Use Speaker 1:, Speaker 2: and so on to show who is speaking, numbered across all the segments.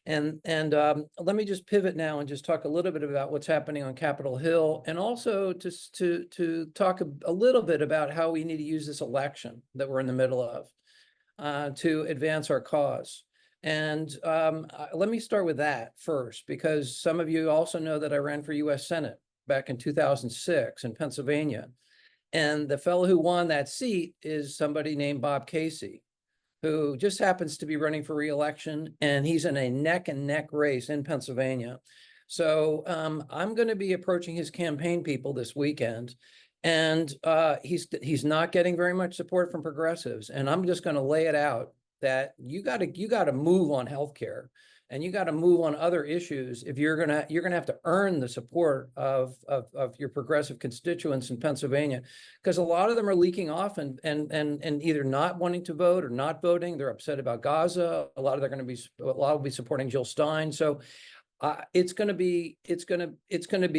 Speaker 1: Let me just pivot now and just talk a little bit about what's happening on Capitol Hill, and also to talk a little bit about how we need to use this election that we're in the middle of to advance our cause. And let me start with that first, because some of you also know that I ran for U.S. Senate back in 2006 in Pennsylvania. And the fellow who won that seat is somebody named Bob Casey, who just happens to be running for re-election, and he's in a neck and neck race in Pennsylvania. So I'm going to be approaching his campaign people this weekend, and he's not getting very much support from progressives. And I'm just going to lay it out that you got to move on healthcare, and you got to move on other issues if you're gonna have to earn the support of your progressive constituents in Pennsylvania, because a lot of them are leaking off and either not wanting to vote or not voting. They're upset about Gaza. A lot will be supporting Jill Stein. So it's going to be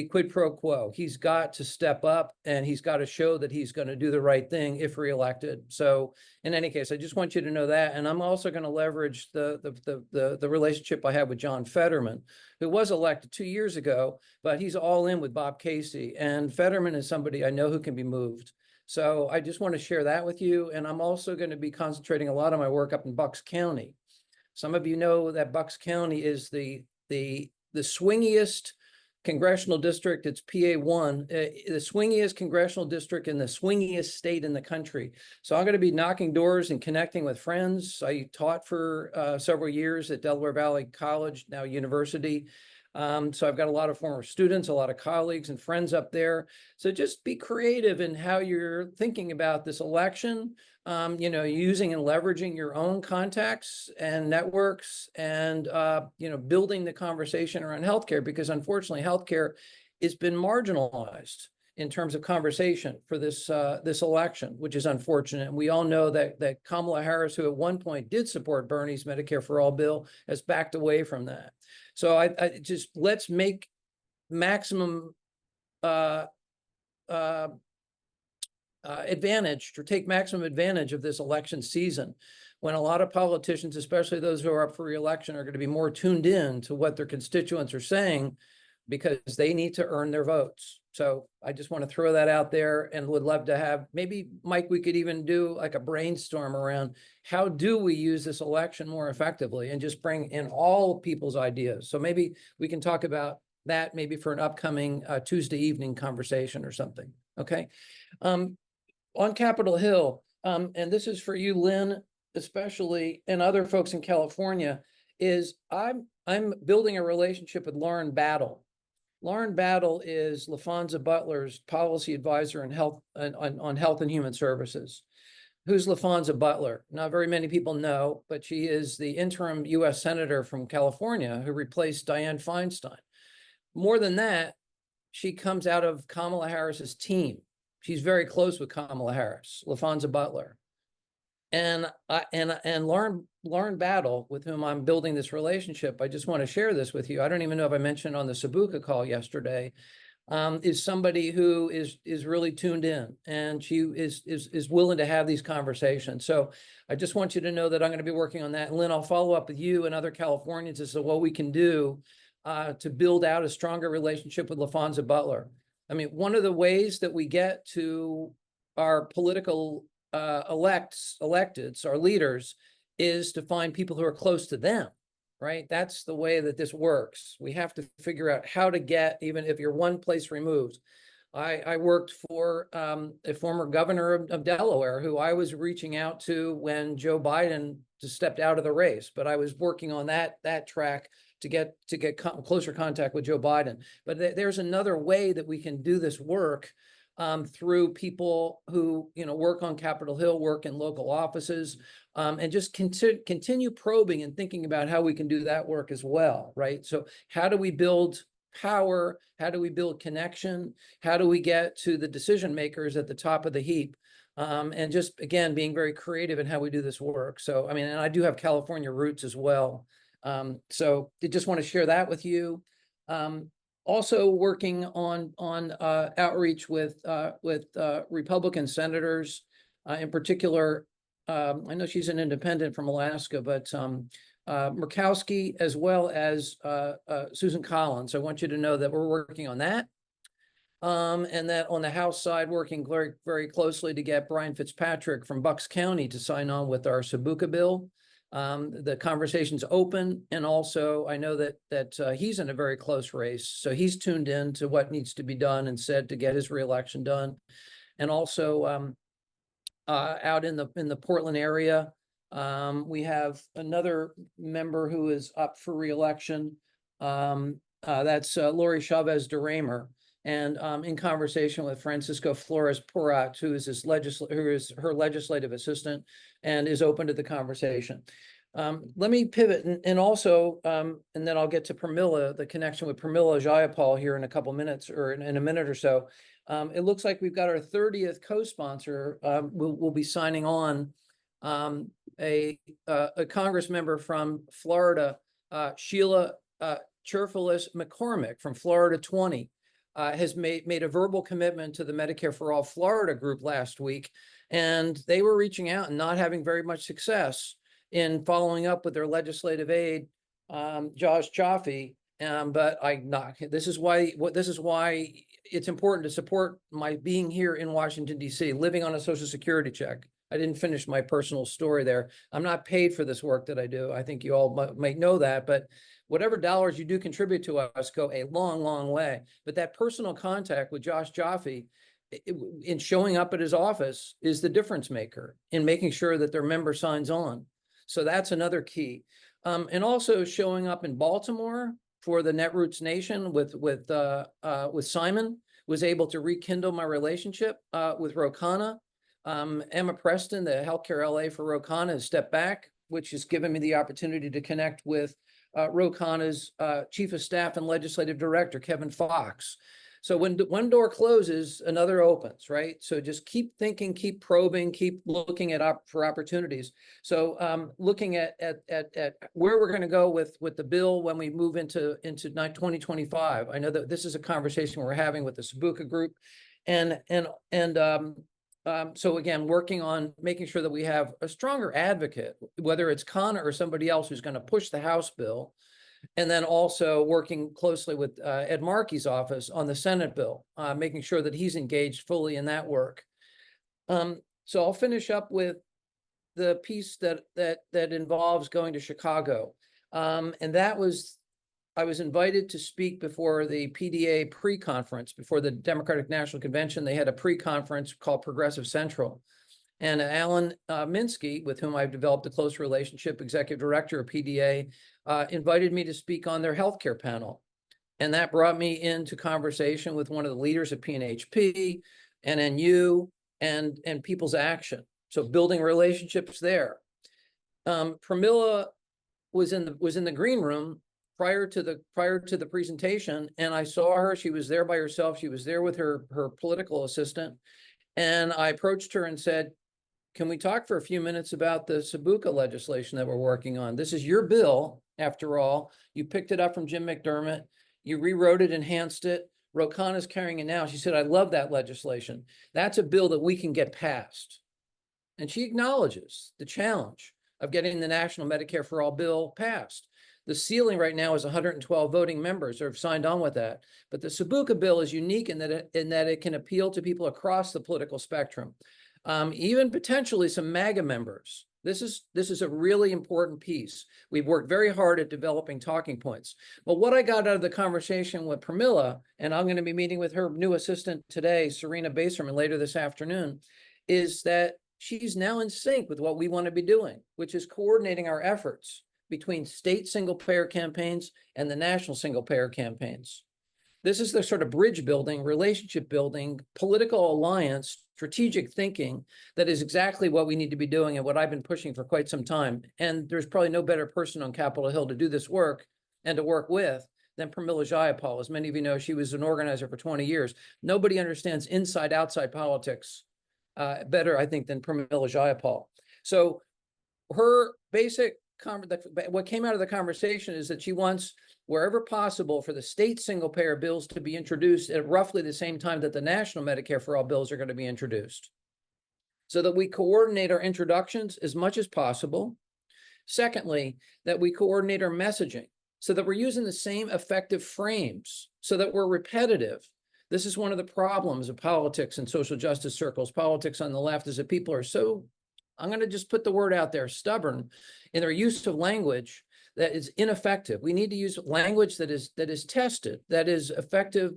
Speaker 1: quid pro quo. He's got to step up, and he's got to show that he's going to do the right thing if reelected. So in any case, I just want you to know that. And I'm also going to leverage the relationship I have with John Fetterman, who was elected 2 years ago, but he's all in with Bob Casey. And Fetterman is somebody I know who can be moved. So I just want to share that with you. And I'm also going to be concentrating a lot of my work up in Bucks County. Some of you know that Bucks County is the swingiest congressional district. It's PA1, the swingiest congressional district in the swingiest state in the country. So I'm going to be knocking doors and connecting with friends. I taught for several years at Delaware Valley College, now university. So I've got a lot of former students, a lot of colleagues and friends up there. So just be creative in how you're thinking about this election, using and leveraging your own contacts and networks, and, building the conversation around healthcare, because unfortunately healthcare has been marginalized in terms of conversation for this election, which is unfortunate. And we all know that Kamala Harris, who at one point did support Bernie's Medicare for All bill, has backed away from that. So I just, let's make maximum advantage, or take maximum advantage of this election season, when a lot of politicians, especially those who are up for re-election, are going to be more tuned in to what their constituents are saying, because they need to earn their votes. So I just want to throw that out there, and would love to have, maybe, Mike, we could even do like a brainstorm around how do we use this election more effectively, and just bring in all people's ideas. So maybe we can talk about that maybe for an upcoming Tuesday evening conversation or something. Okay. On Capitol Hill, and this is for you, Lynn, especially, and other folks in California, is I'm building a relationship with Lauren Battle. Lauren Battle is LaFonza Butler's policy advisor on health and human services. Who's LaFonza Butler? Not very many people know, but she is the interim U.S. Senator from California who replaced Dianne Feinstein. More than that, she comes out of Kamala Harris's team. She's very close with Kamala Harris, LaFonza Butler. And Lauren Battle, with whom I'm building this relationship, I just want to share this with you. I don't even know if I mentioned on the SBUHCA call yesterday, is somebody who is really tuned in, and she is willing to have these conversations. So I just want you to know that I'm going to be working on that. And Lynn, I'll follow up with you and other Californians as to what we can do to build out a stronger relationship with LaFonza Butler. I mean, one of the ways that we get to our political electeds, our leaders, is to find people who are close to them, right? That's the way that this works. We have to figure out how to get, even if you're one place removed. I worked for a former governor of Delaware, who I was reaching out to when Joe Biden just stepped out of the race, but I was working on that track to get closer contact with Joe Biden. But there's another way that we can do this work through people who work on Capitol Hill, work in local offices, and just continue probing and thinking about how we can do that work as well, right? So how do we build power? How do we build connection? How do we get to the decision makers at the top of the heap? And just, again, being very creative in how we do this work. So, I mean, and I do have California roots as well. So I just want to share that with you. Also working on outreach with Republican senators, in particular. I know she's an independent from Alaska, but Murkowski, as well as Susan Collins. I want you to know that we're working on that. And that on the House side, working very, very closely to get Brian Fitzpatrick from Bucks County to sign on with our SBUHCA bill. The conversation's open, and also I know that he's in a very close race, so he's tuned in to what needs to be done and said to get his reelection done. And also out in the Portland area, we have another member who is up for reelection. That's Lori Chavez DeRaymer. And in conversation with Francisco Flores Porat, who is her legislative assistant and is open to the conversation. Let me pivot and also, and then I'll get to Pramila, the connection with Pramila Jayapal here in a couple minutes or in a minute or so. It looks like we've got our 30th co-sponsor. We'll be signing on a Congress member from Florida, Sheila Cherfilis McCormick from Florida 20. Has made a verbal commitment to the Medicare for All Florida group last week, and they were reaching out and not having very much success in following up with their legislative aide, Josh Jaffe. But this is why it's important to support my being here in Washington, D.C., living on a Social Security check. I didn't finish my personal story there. I'm not paid for this work that I do. I think you all might know that, but whatever dollars you do contribute to us go a long, long way. But that personal contact with Josh Jaffe in showing up at his office is the difference maker in making sure that their member signs on. So that's another key. And also showing up in Baltimore for the Netroots Nation with Simon, was able to rekindle my relationship with Ro Khanna. Emma Preston, the healthcare LA for Ro Khanna, has stepped back, which has given me the opportunity to connect with Ro Khanna's chief of staff and legislative director, Kevin Fox. So when one door closes, another opens, right? So just keep thinking, keep probing, keep looking for opportunities. So looking at where we're going to go with the bill when we move into 2025. I know that this is a conversation we're having with the SBUHCA group, so again, working on making sure that we have a stronger advocate, whether it's Khanna or somebody else who's going to push the House bill, and then also working closely with Ed Markey's office on the Senate bill, making sure that he's engaged fully in that work. So I'll finish up with the piece that involves going to Chicago, and that was. I was invited to speak before the PDA pre-conference, before the Democratic National Convention. They had a pre-conference called Progressive Central. And Alan Minsky, with whom I've developed a close relationship, executive director of PDA, invited me to speak on their healthcare panel. And that brought me into conversation with one of the leaders of PNHP, NNU, and People's Action. So building relationships there. Pramila was in the green room prior to the presentation, and I saw her. She was there by herself. She was there with her political assistant, and I approached her and said, "Can we talk for a few minutes about the SBUHCA legislation that we're working on? This is your bill, after all. You picked it up from Jim McDermott. You rewrote it, enhanced it. Ro Khanna's carrying it now." She said, "I love that legislation. That's a bill that we can get passed." And she acknowledges the challenge of getting the National Medicare for All bill passed. The ceiling right now is 112 voting members who have signed on with that. But the SBUHCA bill is unique in that it can appeal to people across the political spectrum, even potentially some MAGA members. This is a really important piece. We've worked very hard at developing talking points. But what I got out of the conversation with Pramila, and I'm going to be meeting with her new assistant today, Serena Baserman, later this afternoon, is that she's now in sync with what we want to be doing, which is coordinating our efforts between state single-payer campaigns and the national single-payer campaigns. This is the sort of bridge building, relationship building, political alliance, strategic thinking that is exactly what we need to be doing and what I've been pushing for quite some time. And there's probably no better person on Capitol Hill to do this work and to work with than Pramila Jayapal. As many of you know, she was an organizer for 20 years. Nobody understands inside, outside politics better, I think, than Pramila Jayapal. So her basic what came out of the conversation is that she wants, wherever possible, for the state single-payer bills to be introduced at roughly the same time that the national Medicare for All bills are going to be introduced, so that we coordinate our introductions as much as possible. Secondly, that we coordinate our messaging so that we're using the same effective frames, so that we're repetitive. This is one of the problems of politics and social justice circles, politics on the left, is that people are so, I'm going to just put the word out there, stubborn in their use of language that is ineffective. We need to use language that is tested, that is effective,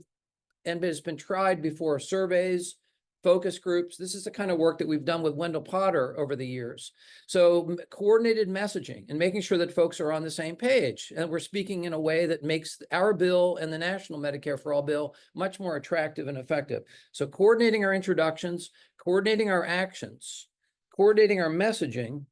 Speaker 1: and has been tried before. Surveys, focus groups. This is the kind of work that we've done with Wendell Potter over the years. So coordinated messaging and making sure that folks are on the same page. And we're speaking in a way that makes our bill and the National Medicare for All bill much more attractive and effective. So coordinating our introductions, coordinating our actions, coordinating our messaging.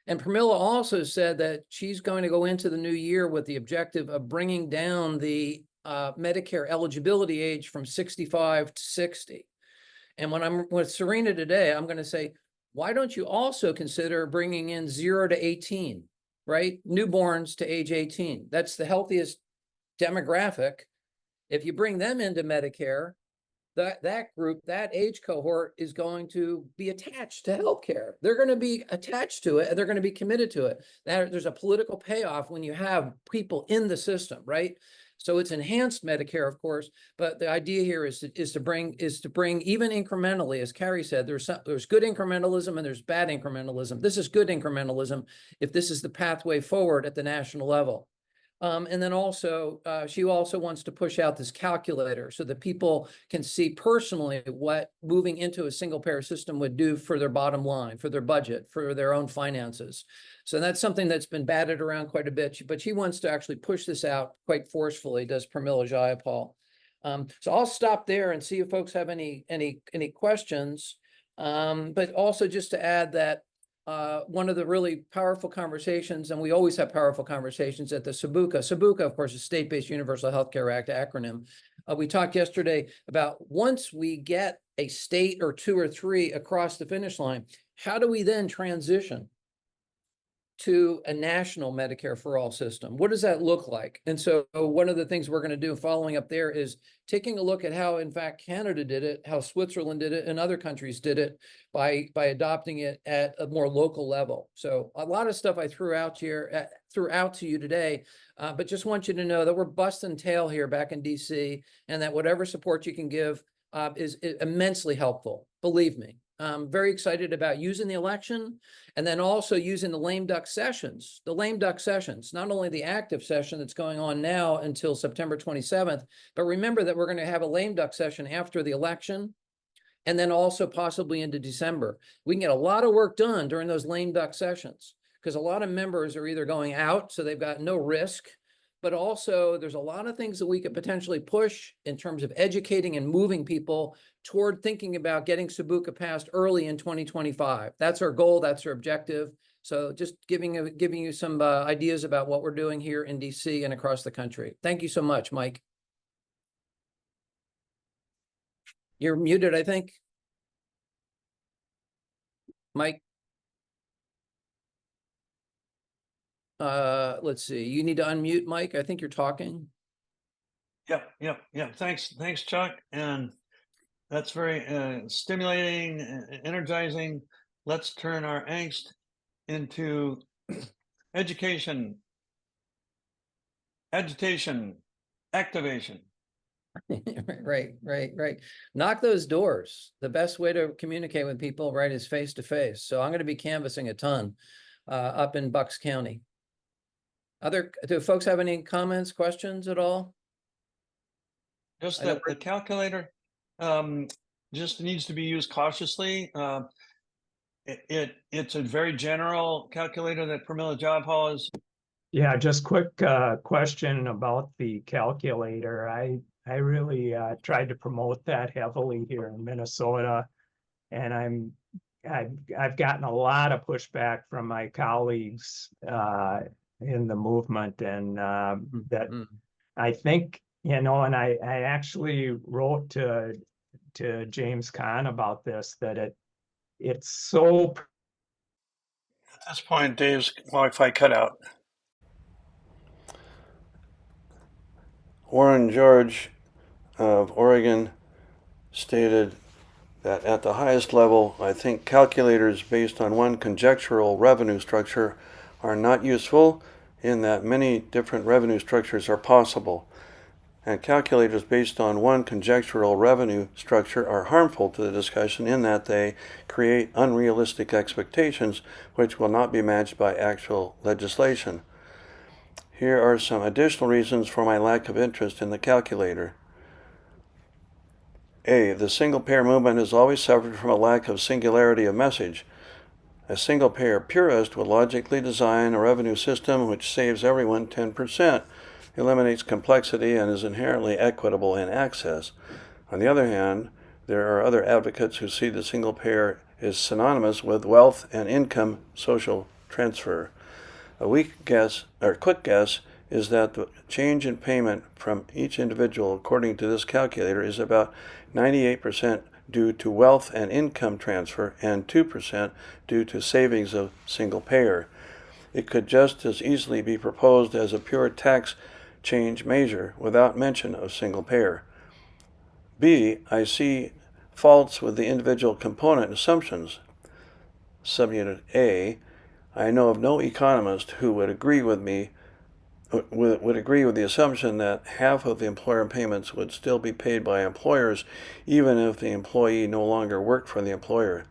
Speaker 1: And Pramila also said that she's going to go into the new year with the objective of bringing down the Medicare eligibility age from 65 to 60. And when I'm with Serena today, I'm going to say, why don't you also consider bringing in 0 to 18, right? Newborns to age 18. That's the healthiest demographic. If you bring them into Medicare, that group, that age cohort is going to be attached to healthcare. They're going to be attached to it and they're going to be committed to it. There's a political payoff when you have people in the system, right? So it's enhanced Medicare, of course, but the idea here is to bring even incrementally, as Carrie said, there's good incrementalism and there's bad incrementalism. This is good incrementalism if this is the pathway forward at the national level. And then also, she also wants to push out this calculator so that people can see personally what moving into a single payer system would do for their bottom line, for their budget, for their own finances. So that's something that's been batted around quite a bit, but she wants to actually push this out quite forcefully, does Pramila Jayapal. So I'll stop there and see if folks have any questions. But also just to add that one of the really powerful conversations, and we always have powerful conversations at the SBUHCA. SBUHCA, of course, is State-Based Universal Healthcare Act acronym. We talked yesterday about once we get a state or 2 or 3 across the finish line, how do we then transition to a national Medicare for all system? What does that look like? And so one of the things we're going to do following up there is taking a look at how, in fact, Canada did it, how Switzerland did it, and other countries did it by adopting it at a more local level. So a lot of stuff I threw out to you today, but just want you to know that we're busting tail here back in DC, and that whatever support you can give is immensely helpful. Believe me. I'm very excited about using the election and then also using the lame duck sessions. The lame duck sessions, not only the active session that's going on now until September 27th, but remember that we're going to have a lame duck session after the election and then also possibly into December. We can get a lot of work done during those lame duck sessions because a lot of members are either going out, so they've got no risk, but also there's a lot of things that we could potentially push in terms of educating and moving people toward thinking about getting SBUHCA passed early in 2025. That's our goal. That's our objective. So just giving you some ideas about what we're doing here in DC and across the country. Thank you so much, Mike. You're muted, I think. Mike. Let's see. You need to unmute, Mike. I think you're talking.
Speaker 2: Yeah. Thanks, Chuck. And that's very stimulating, energizing. Let's turn our angst into education, agitation, activation.
Speaker 1: Right. Knock those doors. The best way to communicate with people, right, is face to face. So I'm going to be canvassing a ton up in Bucks County. Do folks have any comments, questions at all?
Speaker 2: Just that the calculator just needs to be used cautiously. It's a very general calculator that Pramila Jayapal is.
Speaker 3: Yeah, just quick question about the calculator. I really tried to promote that heavily here in Minnesota, and I've gotten a lot of pushback from my colleagues in the movement, and that I think, and I actually wrote to James Kahn about this, that it's so.
Speaker 2: At this point, Dave's Wi-Fi cut out.
Speaker 4: Warren George of Oregon stated that at the highest level, I think calculators based on one conjectural revenue structure are not useful in that many different revenue structures are possible, and calculators based on one conjectural revenue structure are harmful to the discussion in that they create unrealistic expectations which will not be matched by actual legislation. Here are some additional reasons for my lack of interest in the calculator. A. The single-payer movement has always suffered from a lack of singularity of message. A single-payer purist would logically design a revenue system which saves everyone 10%, eliminates complexity, and is inherently equitable in access. On the other hand, there are other advocates who see the single-payer is synonymous with wealth and income social transfer. A quick guess is that the change in payment from each individual, according to this calculator, is about 98% due to wealth and income transfer and 2% due to savings of single payer. It could just as easily be proposed as a pure tax change measure without mention of single payer. B. I see faults with the individual component assumptions. Subunit A. I know of no economist who would agree with the assumption that half of the employer payments would still be paid by employers even if the employee no longer worked for the employer.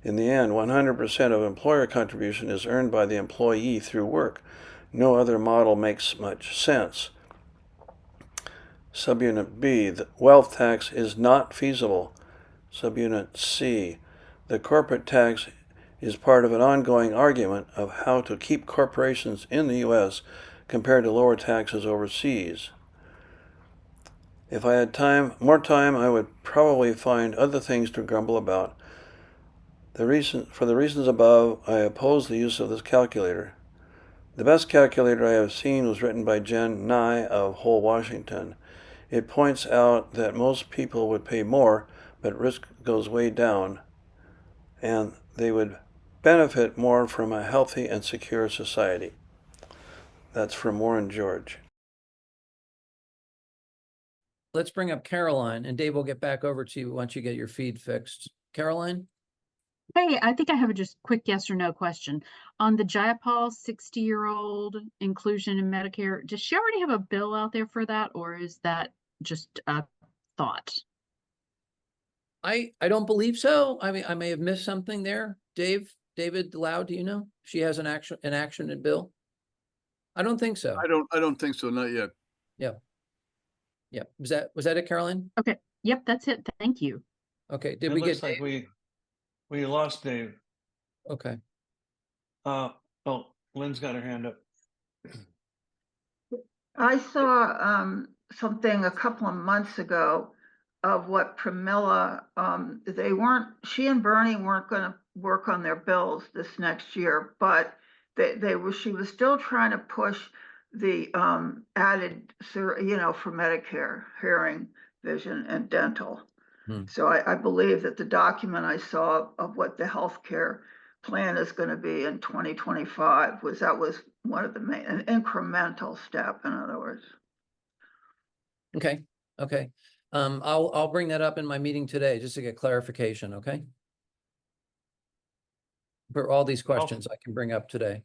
Speaker 4: In the end, 100% of employer contribution is earned by the employee through work. No other model makes much sense. Subunit B, the wealth tax is not feasible. Subunit C, the corporate tax is part of an ongoing argument of how to keep corporations in the U.S. compared to lower taxes overseas. If I had more time, I would probably find other things to grumble about. For the reasons above, I oppose the use of this calculator. The best calculator I have seen was written by Jen Nye of Whole Washington. It points out that most people would pay more, but risk goes way down, and they would benefit more from a healthy and secure society. That's from Warren George.
Speaker 1: Let's bring up Caroline, and Dave will get back over to you once you get your feed fixed. Caroline?
Speaker 5: Hey, I think I have a just quick yes or no question. On the Jayapal 60-year-old inclusion in Medicare, does she already have a bill out there for that, or is that just a thought?
Speaker 1: I don't believe so. I mean, I may have missed something there. David Lau, do you know? She has an action in bill? I don't think so.
Speaker 6: I don't think so, not yet.
Speaker 1: Yeah. Was that it, Caroline?
Speaker 5: Okay. Yep, that's it. Thank you.
Speaker 1: Okay. Did
Speaker 2: It
Speaker 1: we
Speaker 2: looks
Speaker 1: get
Speaker 2: like
Speaker 1: Dave?
Speaker 2: we lost Dave.
Speaker 1: Okay.
Speaker 2: Oh, Lynn's got her hand up.
Speaker 7: I saw something a couple of months ago of what Pramila, she and Bernie weren't going to work on their bills this next year, but she was still trying to push the added, for Medicare, hearing, vision, and dental. So I believe that the document I saw of what the healthcare plan is going to be in 2025 was one of the main, an incremental step, in other words.
Speaker 1: Okay. I'll bring that up in my meeting today just to get clarification. Okay. For all these questions I can bring up today.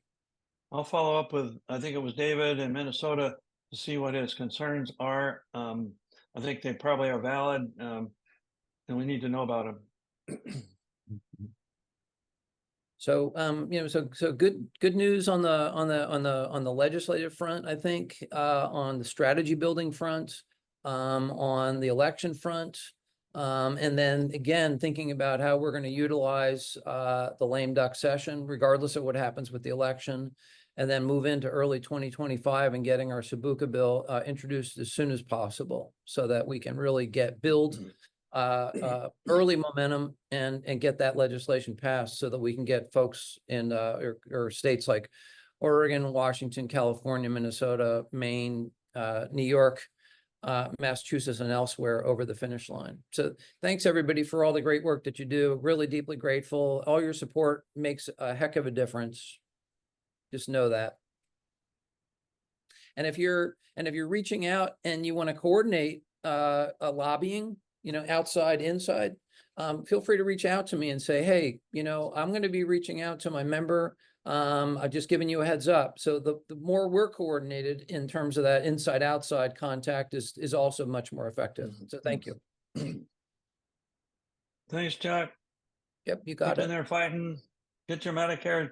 Speaker 2: I'll follow up with, I think it was David in Minnesota, to see what his concerns are. I think they probably are valid, and we need to know about them.
Speaker 1: So, so good news on the legislative front, I think, on the strategy building front, on the election front, and then again, thinking about how we're going to utilize the lame duck session, regardless of what happens with the election, and then move into early 2025 and getting our SBUHCA bill introduced as soon as possible so that we can really build early momentum and get that legislation passed so that we can get folks in or states like Oregon, Washington, California, Minnesota, Maine, New York, Massachusetts, and elsewhere over the finish line. So thanks everybody for all the great work that you do. Really deeply grateful. All your support makes a heck of a difference. Just know that. And if you're reaching out and you want to coordinate a lobbying, outside, inside, feel free to reach out to me and say, hey, I'm going to be reaching out to my member I've just given you a heads up. So the more we're coordinated in terms of that inside-outside contact is also much more effective. So thank you.
Speaker 2: Thanks, Chuck.
Speaker 1: Yep, you
Speaker 2: Keep
Speaker 1: got
Speaker 2: in
Speaker 1: it.
Speaker 2: there fighting. Get your Medicare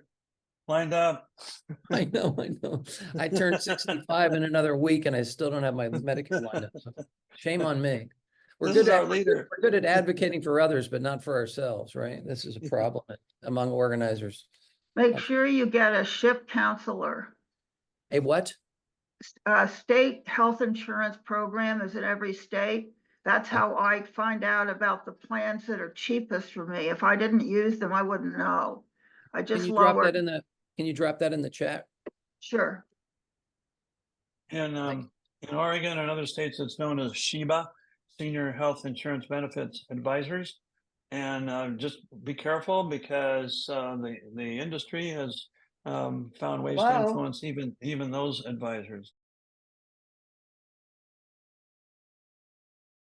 Speaker 2: lined up.
Speaker 1: I know. I turned 65 in another week and I still don't have my Medicare lined up. So shame on me.
Speaker 2: This is our leader.
Speaker 1: We're good at advocating for others, but not for ourselves, right? This is a problem among organizers.
Speaker 7: Make sure you get a SHIP counselor.
Speaker 1: A what?
Speaker 7: State health insurance program is in every state. That's how I find out about the plans that are cheapest for me. If I didn't use them, I wouldn't know. I
Speaker 1: Can
Speaker 7: just
Speaker 1: you drop that
Speaker 7: lowered.
Speaker 1: in the, can you drop that in the chat?
Speaker 7: Sure.
Speaker 2: In Oregon and other states, it's known as SHIBA, Senior Health Insurance Benefits Advisors. And just be careful because the industry has found ways to
Speaker 7: Wow.
Speaker 2: influence even those advisors.